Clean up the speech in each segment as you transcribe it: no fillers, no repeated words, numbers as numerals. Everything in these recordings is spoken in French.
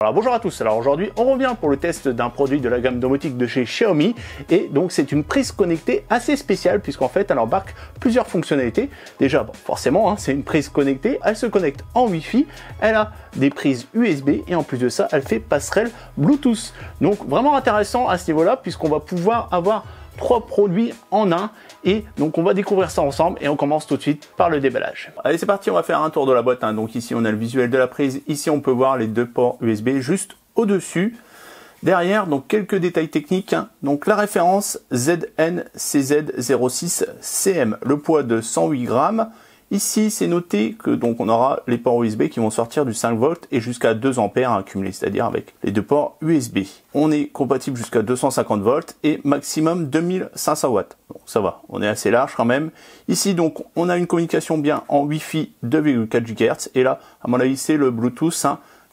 Alors bonjour à tous, alors aujourd'hui on revient pour le test d'un produit de la gamme domotique de chez Xiaomi et donc c'est une prise connectée assez spéciale puisqu'en fait elle embarque plusieurs fonctionnalités. Déjà bon, forcément c'est une prise connectée, elle se connecte en Wi-Fi, elle a des prises USB et en plus de ça elle fait passerelle Bluetooth. Donc vraiment intéressant à ce niveau là puisqu'on va pouvoir avoir 3 produits en un et donc on va découvrir ça ensemble et on commence tout de suite par le déballage. Allez c'est parti, on va faire un tour de la boîte. Donc ici on a le visuel de la prise, ici on peut voir les 2 ports USB juste au-dessus. Derrière, donc quelques détails techniques. Donc la référence ZNCZ06CM, le poids de 108 grammes. Ici, c'est noté que donc on aura les ports USB qui vont sortir du 5 volts et jusqu'à 2 ampères accumulés, c'est-à-dire avec les 2 ports USB. On est compatible jusqu'à 250 volts et maximum 2500 watts. Donc ça va, on est assez large quand même. Ici, donc, on a une communication bien en Wi-Fi 2,4 GHz et là, à mon avis, c'est le Bluetooth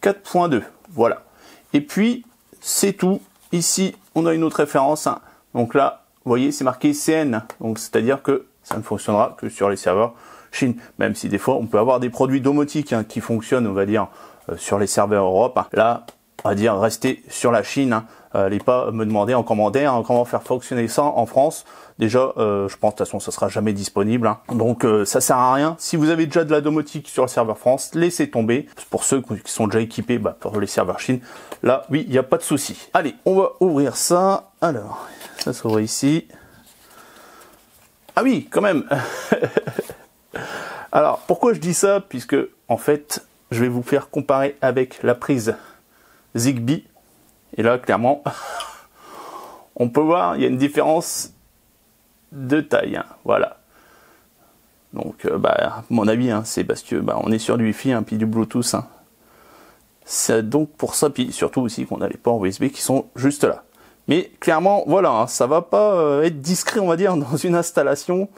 4.2. Voilà. Et puis, c'est tout. Ici, on a une autre référence. Donc là, vous voyez, c'est marqué CN. Donc, c'est-à-dire que ça ne fonctionnera que sur les serveurs Chine, même si des fois on peut avoir des produits domotiques qui fonctionnent, on va dire, sur les serveurs Europe. Là, on va dire, restez sur la Chine. Allez pas me demander en commentaire comment faire fonctionner ça en France. Déjà, je pense de toute façon ça sera jamais disponible. Donc ça sert à rien. Si vous avez déjà de la domotique sur le serveur France, laissez tomber. Pour ceux qui sont déjà équipés pour les serveurs Chine, là, oui, il n'y a pas de souci. Allez, on va ouvrir ça. Alors, ça s'ouvre ici. Ah oui, quand même. Alors, pourquoi je dis ça? Puisque, en fait, je vais vous faire comparer avec la prise Zigbee. Et là, clairement, on peut voir, il y a une différence de taille. Voilà. Donc, à mon avis, c'est parce que on est sur du Wi-Fi, puis du Bluetooth. C'est donc pour ça, puis surtout aussi qu'on a les ports USB qui sont juste là. Mais clairement, voilà, ça va pas être discret, on va dire, dans une installation.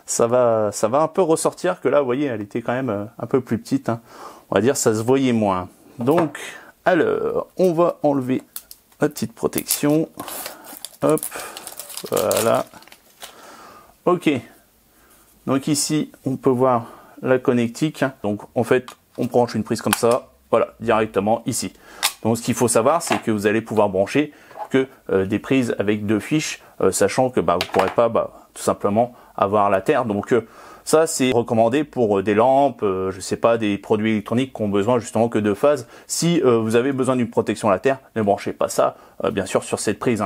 Ça va un peu ressortir que là, vous voyez, elle était quand même un peu plus petite. On va dire, ça se voyait moins. Donc, alors, on va enlever la petite protection. Hop, voilà. Ok. Donc ici, on peut voir la connectique. Donc, en fait, on branche une prise comme ça. Voilà, directement ici. Donc, ce qu'il faut savoir, c'est que vous allez pouvoir brancher que des prises avec 2 fiches, sachant que vous ne pourrez pas tout simplement avoir la terre. Donc ça c'est recommandé pour des lampes, je sais pas, des produits électroniques qui ont besoin justement que de phases. Si vous avez besoin d'une protection à la terre, ne branchez pas ça bien sûr sur cette prise.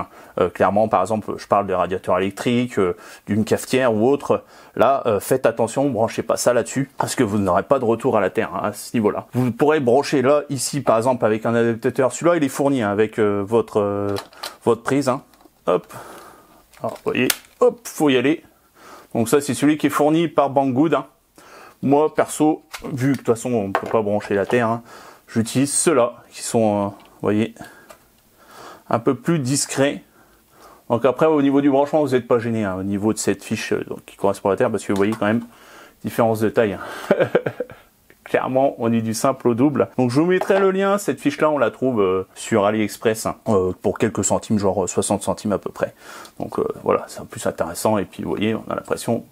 Clairement, par exemple, je parle de radiateurs électriques, d'une cafetière ou autre. Là, faites attention, branchez pas ça là-dessus parce que vous n'aurez pas de retour à la terre à ce niveau-là. Vous pourrez brancher là, ici par exemple avec un adaptateur. Celui-là, il est fourni avec votre prise. Hop. Alors, vous voyez, hop, faut y aller. Donc ça, c'est celui qui est fourni par Banggood. Moi, perso, vu que de toute façon, on ne peut pas brancher la terre, j'utilise ceux-là, qui sont, vous voyez, un peu plus discrets. Donc après, au niveau du branchement, vous n'êtes pas gêné, au niveau de cette fiche qui correspond à la terre, parce que vous voyez quand même, différence de taille. Clairement, on est du simple au double. Donc je vous mettrai le lien, cette fiche-là, on la trouve sur AliExpress pour quelques centimes, genre 60 centimes à peu près. Donc voilà, c'est un plus intéressant et puis vous voyez, on a l'impression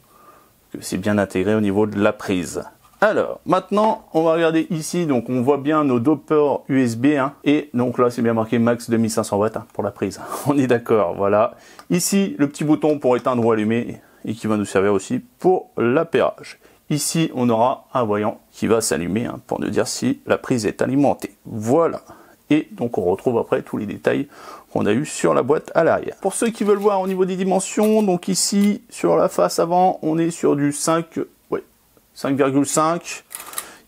que c'est bien intégré au niveau de la prise. Alors, maintenant, on va regarder ici, donc on voit bien nos 2 ports USB, et donc là, c'est bien marqué max 2500 watts pour la prise. On est d'accord, voilà. Ici, le petit bouton pour éteindre ou allumer et qui va nous servir aussi pour l'appairage. Ici, on aura un voyant qui va s'allumer pour nous dire si la prise est alimentée. Voilà. Et donc, on retrouve après tous les détails qu'on a eu sur la boîte à l'arrière. Pour ceux qui veulent voir au niveau des dimensions, donc ici, sur la face avant, on est sur du 5,5.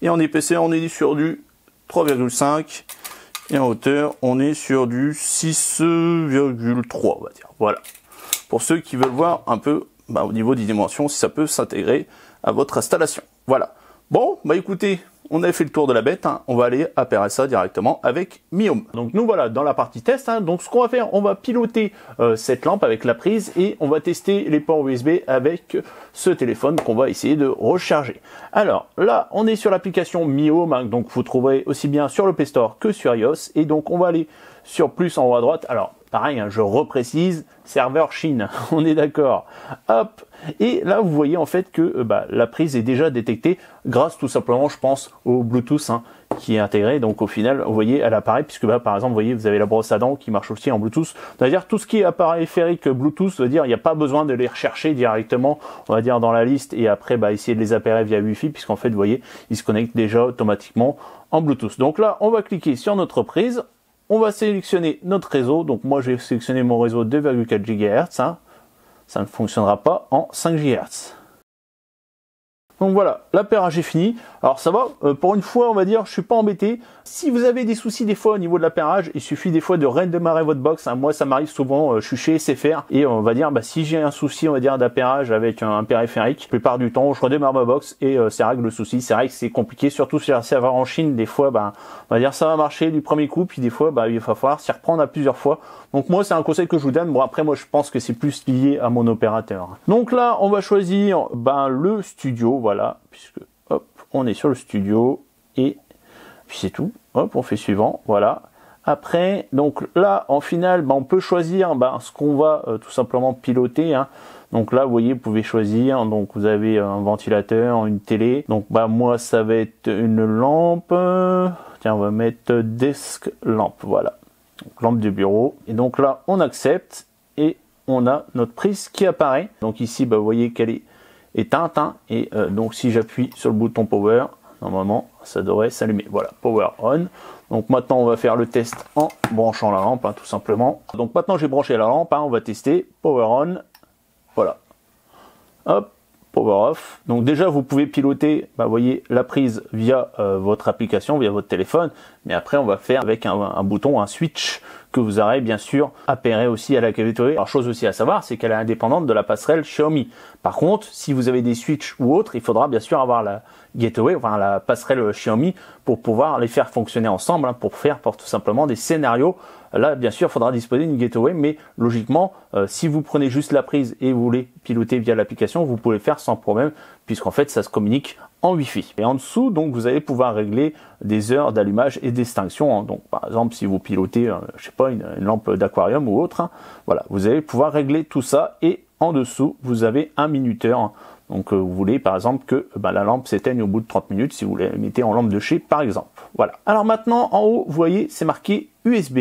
Et en épaisseur, on est sur du 3,5. Et en hauteur, on est sur du 6,3, on va dire. Voilà. Pour ceux qui veulent voir un peu au niveau des dimensions, si ça peut s'intégrer à votre installation. Voilà. Bon, écoutez, on a fait le tour de la bête, on va aller appairer ça directement avec Mi-Home. Donc nous voilà dans la partie test, donc ce qu'on va faire, on va piloter cette lampe avec la prise et on va tester les ports USB avec ce téléphone qu'on va essayer de recharger. Alors là, on est sur l'application Mi-Home, donc vous trouverez aussi bien sur le Play Store que sur iOS, et donc on va aller sur plus en haut à droite. Alors pareil, hein, je reprécise, serveur Chine, on est d'accord. Hop, et là vous voyez en fait que la prise est déjà détectée grâce tout simplement, je pense, au Bluetooth hein, qui est intégré. Donc au final, vous voyez, elle apparaît puisque par exemple, vous voyez, vous avez la brosse à dents qui marche aussi en Bluetooth. C'est-à-dire tout ce qui est appareil périphérique Bluetooth, c'est-à-dire il n'y a pas besoin de les rechercher directement, on va dire dans la liste et après essayer de les appairer via Wi-Fi puisqu'en fait, vous voyez, ils se connectent déjà automatiquement en Bluetooth. Donc là, on va cliquer sur notre prise. On va sélectionner notre réseau. Donc moi, j'ai sélectionné mon réseau 2,4 GHz. Hein. Ça ne fonctionnera pas en 5 GHz. Donc voilà, l'appairage est fini. Alors ça va, pour une fois, on va dire, je suis pas embêté. Si vous avez des soucis des fois au niveau de l'appairage, il suffit des fois de redémarrer votre box. Hein. Moi, ça m'arrive souvent, je suis chez SFR et on va dire, si j'ai un souci, on va dire, d'appairage avec un périphérique, la plupart du temps, je redémarre ma box et ça règle le souci. C'est vrai que c'est compliqué, surtout sur un serveur en Chine. Des fois, on va dire, ça va marcher du premier coup, puis des fois, il va falloir s'y reprendre à plusieurs fois. Donc moi, c'est un conseil que je vous donne. Bon, après, moi, je pense que c'est plus lié à mon opérateur. Donc là, on va choisir le studio, voilà, puisque hop, on est sur le studio et puis c'est tout. Hop, on fait suivant, voilà. Après, donc là, en final, on peut choisir ce qu'on va tout simplement piloter. Hein. Donc là, vous voyez, vous pouvez choisir. Donc vous avez un ventilateur, une télé. Donc moi, ça va être une lampe. Tiens, on va mettre desk lampe, voilà. Donc, lampe de bureau. Et donc là, on accepte et on a notre prise qui apparaît. Donc ici, vous voyez qu'elle est éteinte. Hein, et donc si j'appuie sur le bouton power, normalement, ça devrait s'allumer. Voilà, power on. Donc maintenant, on va faire le test en branchant la lampe, tout simplement. Donc maintenant, j'ai branché la lampe. On va tester power on. Voilà. Hop. Power off. Donc déjà, vous pouvez piloter, vous voyez, la prise via votre application, via votre téléphone. Mais après, on va faire avec un bouton, un switch que vous aurez bien sûr appairé aussi à la gateway. Alors chose aussi à savoir, c'est qu'elle est indépendante de la passerelle Xiaomi. Par contre, si vous avez des switches ou autres, il faudra bien sûr avoir la gateway, enfin la passerelle Xiaomi pour pouvoir les faire fonctionner ensemble, pour faire tout simplement des scénarios. Là, bien sûr, il faudra disposer d'une gateway, mais logiquement, si vous prenez juste la prise et vous voulez piloter via l'application, vous pouvez le faire sans problème, puisqu'en fait, ça se communique en Wi-Fi. Et en dessous, donc, vous allez pouvoir régler des heures d'allumage et d'extinction. Hein. Donc, par exemple, si vous pilotez, je sais pas, une lampe d'aquarium ou autre, voilà, vous allez pouvoir régler tout ça. Et en dessous, vous avez un minuteur. Hein. Donc, vous voulez, par exemple, que la lampe s'éteigne au bout de 30 minutes, si vous la mettez en lampe de chez, par exemple. Voilà. Alors maintenant, en haut, vous voyez, c'est marqué USB.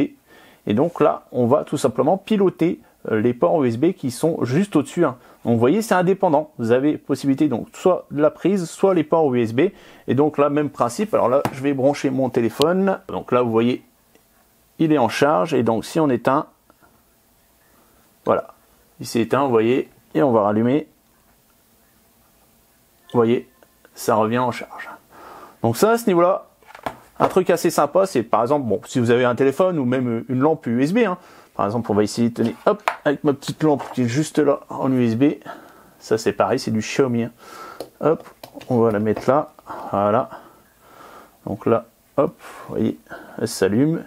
Et donc là, on va tout simplement piloter les ports USB qui sont juste au-dessus. Hein. Donc vous voyez, c'est indépendant. Vous avez possibilité donc soit de la prise, soit les ports USB. Et donc là, même principe. Alors là, je vais brancher mon téléphone. Donc là, vous voyez, il est en charge. Et donc si on éteint, voilà, il s'est éteint, vous voyez, et on va rallumer. Vous voyez, ça revient en charge. Donc ça, à ce niveau-là, un truc assez sympa, c'est par exemple, si vous avez un téléphone ou même une lampe USB, hein, par exemple, on va essayer de tenir, hop, avec ma petite lampe qui est juste là en USB. Ça, c'est pareil, c'est du Xiaomi. Hein. Hop, on va la mettre là, voilà. Donc là, hop, vous voyez, elle s'allume.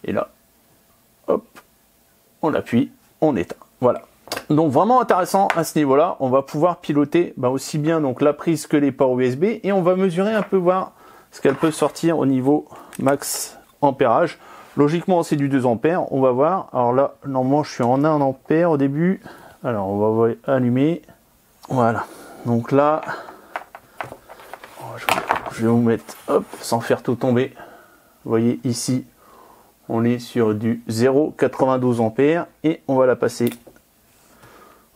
Et là, hop, on appuie, on éteint. Voilà. Donc vraiment intéressant à ce niveau-là. On va pouvoir piloter aussi bien donc la prise que les ports USB et on va mesurer un peu, voir ce qu'elle peut sortir au niveau max ampérage. Logiquement, c'est du 2 ampères. On va voir. Alors là, normalement, je suis en 1 ampère au début. Alors, on va allumer. Voilà. Donc là, je vais vous mettre, hop, sans faire tout tomber. Vous voyez ici, on est sur du 0,92 ampères et on va la passer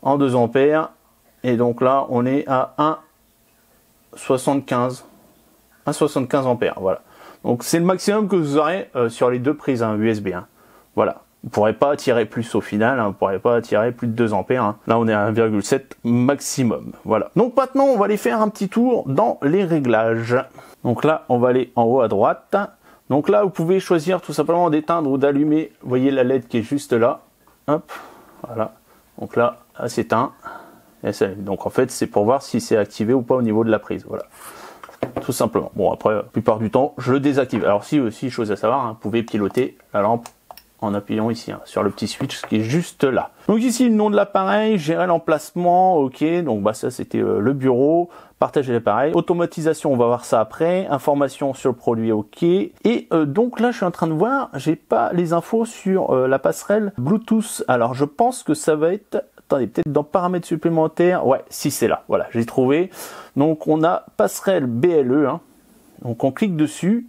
en 2 ampères. Et donc là, on est à 1,75 ampères. Voilà. Donc c'est le maximum que vous aurez sur les deux prises USB. Hein. Voilà. Vous ne pourrez pas tirer plus au final. Hein. Vous ne pourrez pas tirer plus de 2 ampères. Hein. Là, on est à 1,7 maximum. Voilà. Donc maintenant, on va aller faire un petit tour dans les réglages. Donc là, on va aller en haut à droite. Donc là, vous pouvez choisir tout simplement d'éteindre ou d'allumer. Vous voyez la LED qui est juste là. Hop. Voilà. Donc là, elle s'éteint. Donc en fait, c'est pour voir si c'est activé ou pas au niveau de la prise. Voilà. Tout simplement. Bon, après, la plupart du temps, je le désactive. Alors si aussi, chose à savoir, vous pouvez piloter la lampe en appuyant ici hein, sur le petit switch qui est juste là. Donc ici le nom de l'appareil, gérer l'emplacement, ok, donc bah ça c'était le bureau, partager l'appareil, automatisation on va voir ça après, information sur le produit, ok, et donc là je suis en train de voir, j'ai pas les infos sur la passerelle Bluetooth, alors je pense que ça va être, attendez, peut-être dans paramètres supplémentaires, ouais, si c'est là, voilà, j'ai trouvé, donc on a passerelle BLE, hein. Donc on clique dessus,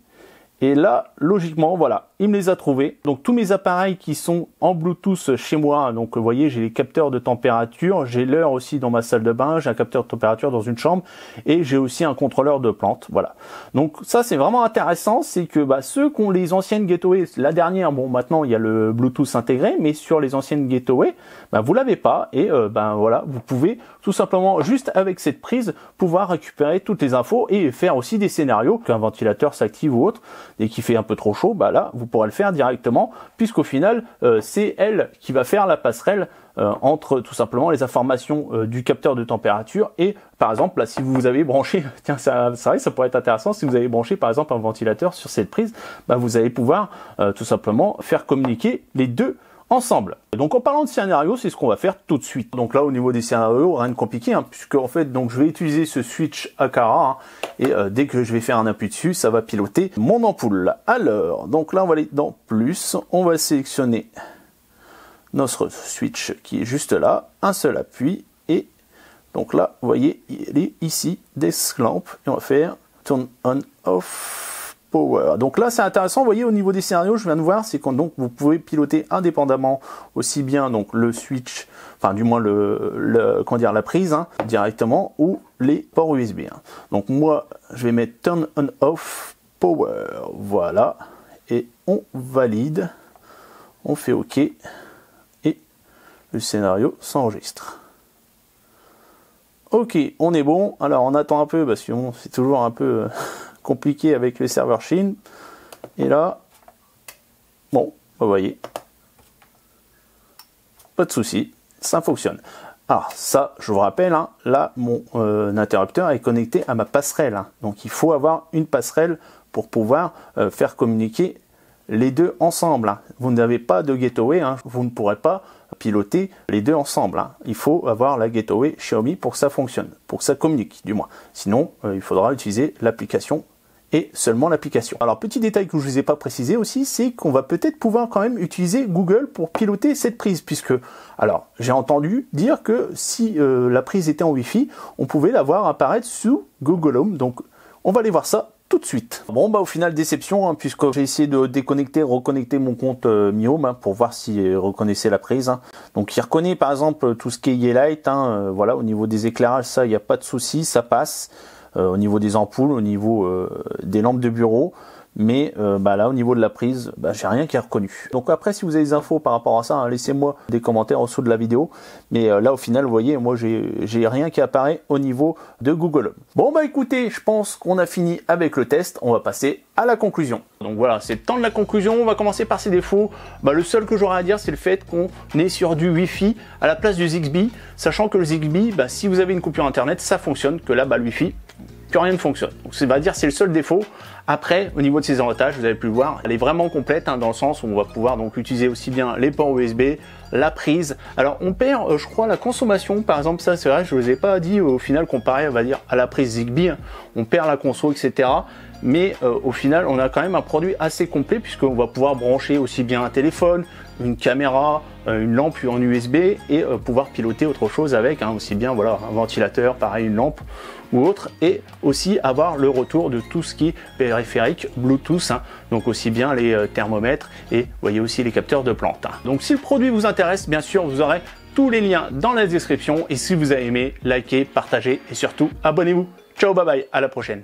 et là, logiquement, voilà, il me les a trouvés. Donc tous mes appareils qui sont en Bluetooth chez moi, donc vous voyez, j'ai les capteurs de température, j'ai l'heure aussi dans ma salle de bain, j'ai un capteur de température dans une chambre, et j'ai aussi un contrôleur de plantes, voilà. Donc ça, c'est vraiment intéressant, c'est que bah, ceux qui ont les anciennes Gateway, la dernière, bon, maintenant, il y a le Bluetooth intégré, mais sur les anciennes Gateway, bah, vous l'avez pas, et ben voilà, vous pouvez tout simplement, juste avec cette prise, pouvoir récupérer toutes les infos et faire aussi des scénarios, qu'un ventilateur s'active ou autre, et qui fait un peu trop chaud, bah là, vous pourrez le faire directement, puisqu'au final, c'est elle qui va faire la passerelle entre tout simplement les informations du capteur de température et, par exemple, là, si vous avez branché, tiens, ça pourrait être intéressant, si vous avez branché, par exemple, un ventilateur sur cette prise, bah, vous allez pouvoir tout simplement faire communiquer les deux ensemble. Donc en parlant de scénario, c'est ce qu'on va faire tout de suite. Donc là au niveau des scénarios, rien de compliqué, hein, puisque en fait donc je vais utiliser ce switch Aqara, hein, et dès que je vais faire un appui dessus, ça va piloter mon ampoule. Alors, donc là on va aller dans plus, on va sélectionner notre switch qui est juste là, un seul appui, et donc là vous voyez il est ici, Desk Lamp, et on va faire Turn On Off Power. Donc là c'est intéressant, vous voyez au niveau des scénarios, je viens de voir, c'est quand donc vous pouvez piloter indépendamment aussi bien donc le switch, enfin du moins comment dire, la prise hein, directement, ou les ports USB. Hein. Donc moi je vais mettre Turn On Off Power, voilà, et on valide, on fait OK, et le scénario s'enregistre. Ok, on est bon. Alors on attend un peu parce que bon, c'est toujours un peu compliqué avec les serveurs Chine. Et là, bon, vous voyez, pas de souci, ça fonctionne. Alors ça, je vous rappelle, hein, là mon interrupteur est connecté à ma passerelle. Hein, donc il faut avoir une passerelle pour pouvoir faire communiquer les deux ensemble. Hein. Vous n'avez pas de gateway, hein, vous ne pourrez pas piloter les deux ensemble. Hein. Il faut avoir la gateway Xiaomi pour que ça fonctionne, pour que ça communique du moins. Sinon, il faudra utiliser l'application et seulement l'application. Alors petit détail que je ne vous ai pas précisé aussi, c'est qu'on va peut-être pouvoir quand même utiliser Google pour piloter cette prise, puisque, alors j'ai entendu dire que si la prise était en Wi-Fi, on pouvait la voir apparaître sous Google Home, donc on va aller voir ça tout de suite. Bon bah au final déception, hein, puisque j'ai essayé de déconnecter, reconnecter mon compte Mi Home hein, pour voir s'il reconnaissait la prise. Hein. Donc il reconnaît par exemple tout ce qui est Yeelight, hein, voilà, au niveau des éclairages, ça il n'y a pas de souci, ça passe. Au niveau des ampoules, au niveau des lampes de bureau, mais bah là au niveau de la prise, bah, j'ai rien qui est reconnu. Donc après si vous avez des infos par rapport à ça, hein, laissez-moi des commentaires en dessous de la vidéo, mais là au final vous voyez, moi j'ai rien qui apparaît au niveau de Google Home. Bon bah écoutez, je pense qu'on a fini avec le test, on va passer à la conclusion. Donc voilà, c'est le temps de la conclusion, on va commencer par ses défauts. Bah, le seul que j'aurais à dire, c'est le fait qu'on est sur du Wi-Fi à la place du Zigbee, sachant que le Zigbee, bah, si vous avez une coupure internet, ça fonctionne, que là bah, le Wi-Fi, plus rien ne fonctionne. Donc c'est va dire c'est le seul défaut. Après, au niveau de ses avantages, vous avez pu le voir, elle est vraiment complète hein, dans le sens où on va pouvoir donc utiliser aussi bien les ports USB, la prise. Alors on perd, je crois, la consommation. Par exemple, ça c'est vrai, je ne vous ai pas dit au final comparé, on va dire, à la prise Zigbee. Hein, on perd la conso, etc. Mais au final, on a quand même un produit assez complet puisqu'on va pouvoir brancher aussi bien un téléphone, une caméra, une lampe en USB et pouvoir piloter autre chose avec, hein, aussi bien voilà un ventilateur, pareil une lampe ou autre, et aussi avoir le retour de tout ce qui est périphérique Bluetooth, hein, donc aussi bien les thermomètres et vous voyez aussi les capteurs de plantes. Hein. Donc si le produit vous intéresse, bien sûr vous aurez tous les liens dans la description et si vous avez aimé, likez, partagez et surtout abonnez-vous. Ciao, bye bye, à la prochaine.